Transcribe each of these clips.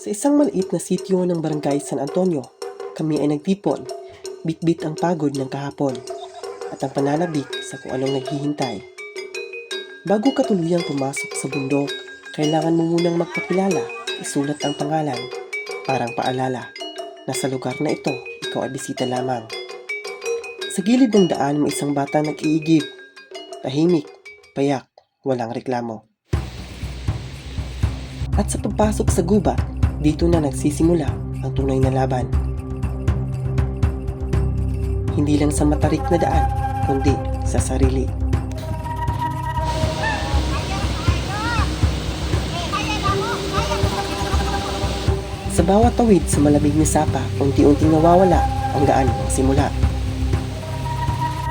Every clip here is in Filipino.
Sa isang maliit na sityo ng Barangay San Antonio, kami ay nagtipon, bitbit ang pagod ng kahapon, at ang pananabik sa kung anong naghihintay. Bago ka tuluyang pumasok sa bundok, kailangan mo munang magpakilala, isulat ang pangalan, parang paalala, na sa lugar na ito, ikaw ay bisita lamang. Sa gilid ng daan may isang batang nag-iigib, tahimik, payak, walang reklamo. At sa pagpasok sa gubat, dito na nagsisimula ang tunay na laban. Hindi lang sa matarik na daan, kundi sa sarili. Sa bawat tawid sa malamig na sapa, unti-unting nawawala ang gaan ng simula.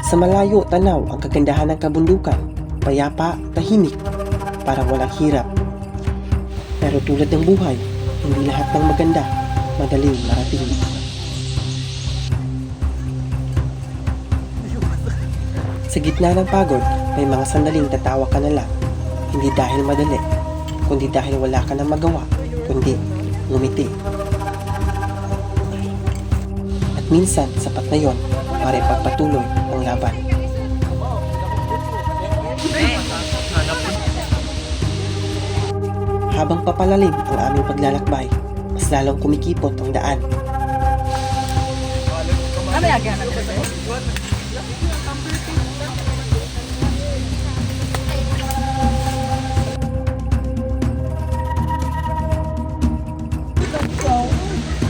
Sa malayo tanaw ang kagandahan ng kabundukan, payapa, tahimik, parang walang hirap. Pero tulad ng buhay, hindi lahat ng maganda, madaling marating. Sa gitna ng pagod, may mga sandaling tatawa ka na lang. Hindi dahil madali, kundi dahil wala ka nang magawa, kundi ngumiti. At minsan, sapat na yon para ipagpatuloy ang laban. Habang papalalim ang aming paglalakbay, mas lalong kumikipot ang daan.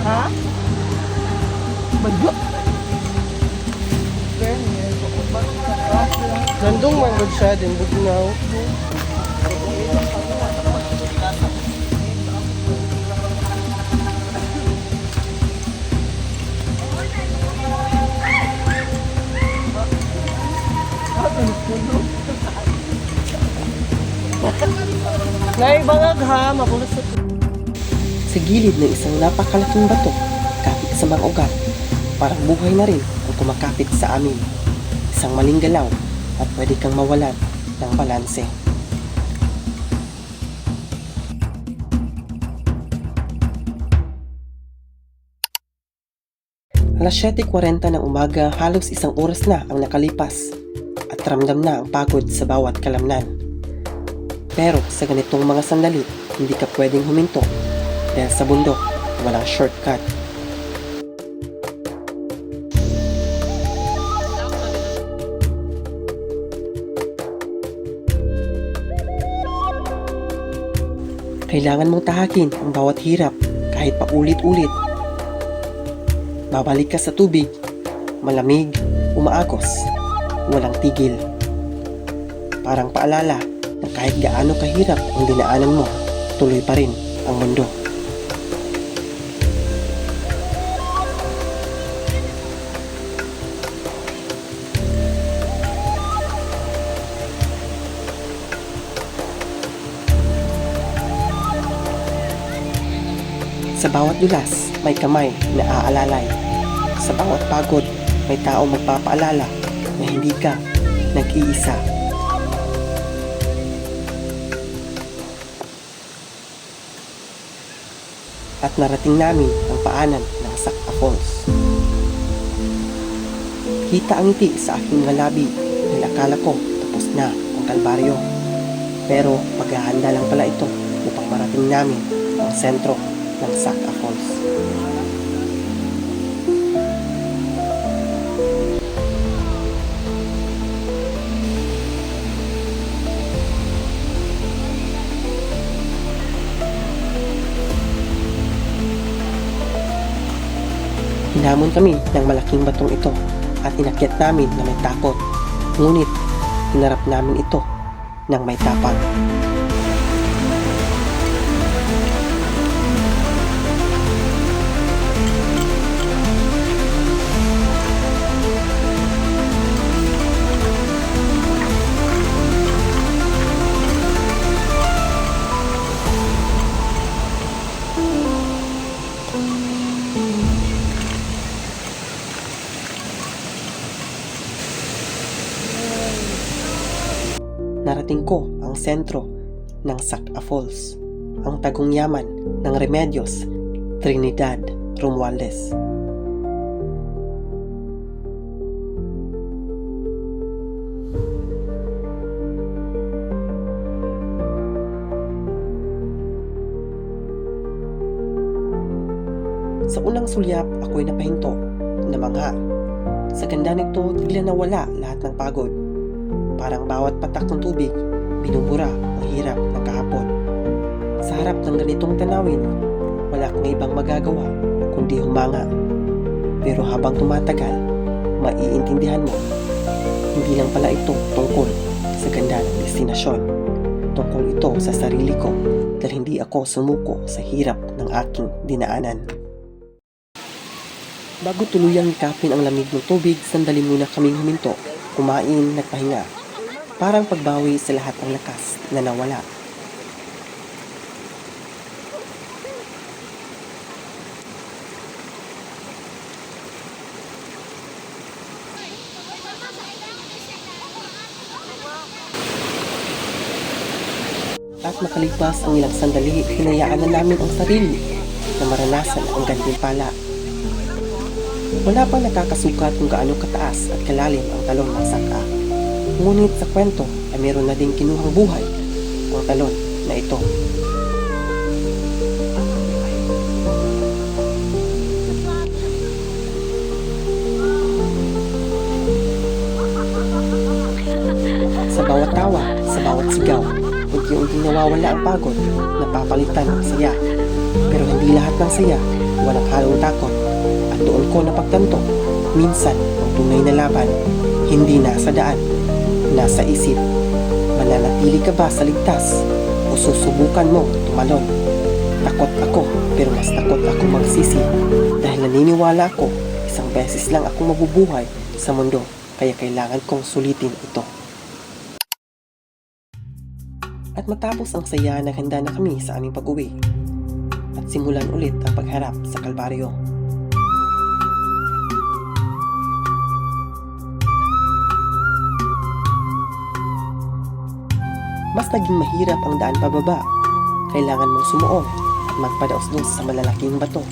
Ha? Bagyo. Nandong manggod siya, din bugnaw. Naibangag ha, mabulos sa Sa gilid ng isang napakalaking bato, kapit sa mga ugat, parang buhay na rin ang kumakapit sa amin. Isang maling galaw at pwede kang mawalan ng balanse. Alas 7:40 ng umaga, halos isang oras na ang nakalipas at ramdam na ang pagod sa bawat kalamnan. Pero sa ganitong mga sandali, hindi ka pwedeng huminto dahil sa bundok, walang shortcut. Kailangan mong tahakin ang bawat hirap kahit paulit-ulit. Babalik ka sa tubig, malamig, umaagos, walang tigil. Parang paalala na kahit gaano kahirap ang dinaanan mo, tuloy pa rin ang mundo. Sa bawat dulas, may kamay na aalalay. Sa bawat pagod, may taong magpapaalala na hindi ka nag-iisa. At narating namin ang paanan ng Sakta Falls. Kita ang ngiti sa aking ngalabi dahil akala ko tapos na ang kalbaryo. Pero maghahanda lang pala ito upang marating namin ang sentro ng Sakta Falls. Hinamon kami ng malaking batong ito at inakyat namin na may takot. Ngunit, hinarap namin ito ng may tapang. Narating ko ang sentro ng Sakta Falls, ang tagong yaman ng remedyos Trinidad Romualdez. Sa unang sulyap, ako'y napahinto, namangha. Sa ganda nito, bigla nawala lahat ng pagod. Parang bawat patak ng tubig, binubura ang hirap ng kahapon. Sa harap ng ganitong tanawin, wala kang ibang magagawa kundi humanga. Pero habang tumatagal, maiintindihan mo, hindi lang pala ito tungkol sa ganda ng destinasyon. Tungkol ito sa sarili ko dahil hindi ako sumuko sa hirap ng aking dinaanan. Bago tuluyang ikapin ang lamig ng tubig, sandali muna kaming huminto, kumain, nagpahinga. Parang pagbawi sa lahat ng lakas na nawala. At makalipas ang ilang sandali, hinayaan na namin ang sarili na maranasan ang gantimpala. Wala pang nakakasukat kung gaano kataas at kalalim ang talon ng saka. Ngunit sa kwento ay meron na ding kinuhang buhay ang talon na ito. Sa bawat tawa, sa bawat sigaw, unti-unting nawawala ang pagod, napapalitan ang saya. Pero hindi lahat ng saya, walang halong takot. At doon ko napagtanto, minsan ang tunay na laban, hindi nasa daan, nasa isip. Mananatili ka ba sa ligtas o susubukan mo tumalon? Takot ako, pero mas takot ako magsisi dahil naniniwala ako isang beses lang akong mabubuhay sa mundo, kaya kailangan kong sulitin ito. At matapos ang saya, naghanda na kami sa aming pag-uwi at simulan ulit ang pagharap sa Kalbaryo. Mas naging mahirap ang daan pababa. Kailangan mong sumuot at magpadaos-dos sa malalaking bato.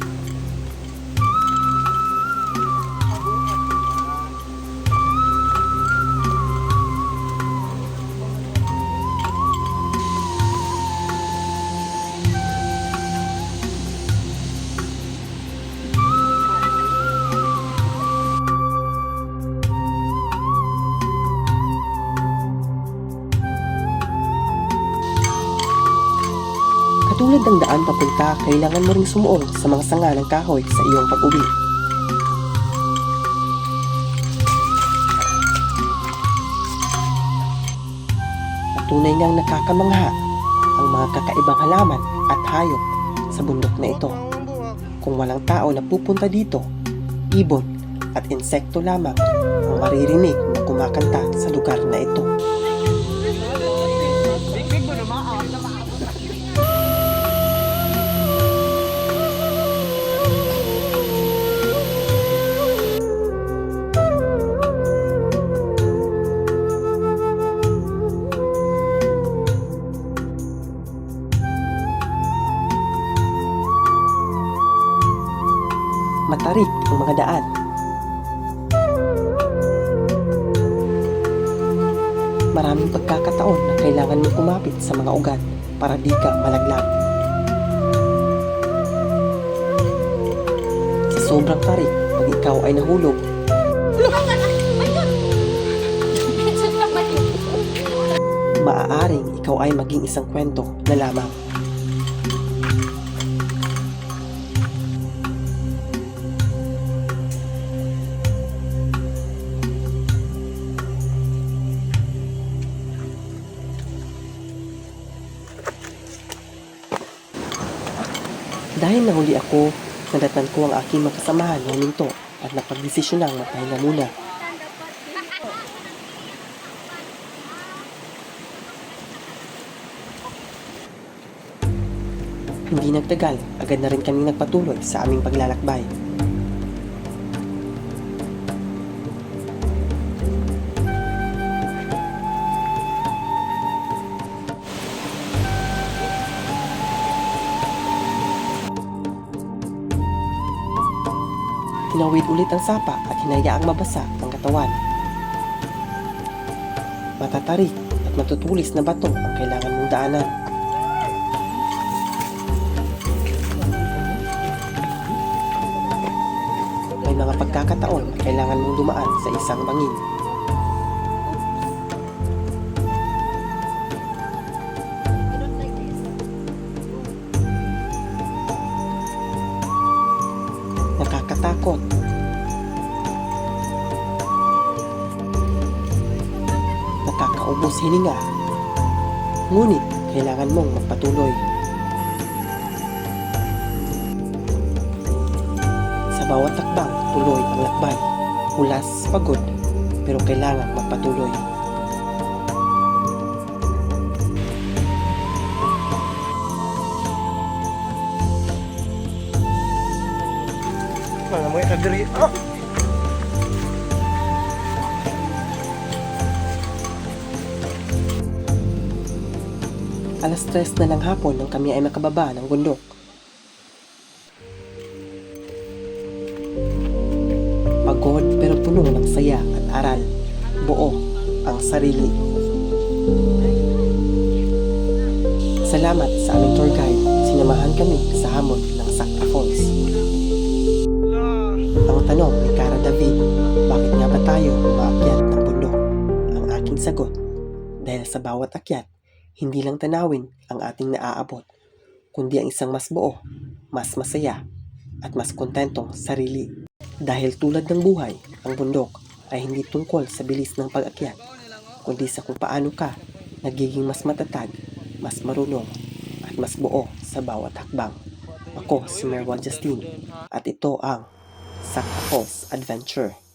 Katulad ng daan papunta, kailangan mo ring sumuong sa mga sanga ng kahoy sa iyong pag-uwi. At tunay ngang nakakamangha ang mga kakaibang halaman at hayop sa bundok na ito. Kung walang tao na pupunta dito, ibon at insekto lamang ang maririnig na kumakanta sa lugar na ito. Matarik ang mga daan. Maraming pagkakataon na kailangan mong kumapit sa mga ugat para di ka malaglag. Sa sobrang tarik, pag ikaw ay nahulog, maaaring ikaw ay maging isang kwento na lamang. Dahil nahuli ako, nadatnan ko ang aking magkasamahan na huminto at napagdesisyonang magpahinga muna. Hindi nagtagal, agad na rin kaming nagpatuloy sa aming paglalakbay. Tinawid ulit ang sapa at hinayaang mabasa ang katawan. Matatarik at matutulis na bato ang kailangan mong daanan. May mga pagkakataon na kailangan mong dumaan sa isang bangin. Nakakatakot. Nakakaubos hininga. Ngunit kailangan mong magpatuloy. Sa bawat takbang, tuloy ang lakbay. Hulas, pagod, pero kailangan magpatuloy. Mga mo kadiri. Ah! Alas 3 na ng hapon nang kami ay makababa ng bundok. Pagod pero puno ng saya at aral. Buo ang sarili. Salamat sa aming tour guide. Sinamahan kami sa hamon ng Sakta Falls. Ang tanong ni Cara David, bakit nga ba tayo umaakyat ng bundok? Ang aking sagot, dahil sa bawat akyat, hindi lang tanawin ang ating naaabot, kundi ang isang mas buo, mas masaya, at mas kontentong sarili. Dahil tulad ng buhay, ang bundok ay hindi tungkol sa bilis ng pag-akyat, kundi sa kung paano ka nagiging mas matatag, mas marunong, at mas buo sa bawat hakbang. Ako si Merwan Justine, at ito ang Sakta Falls Adventure.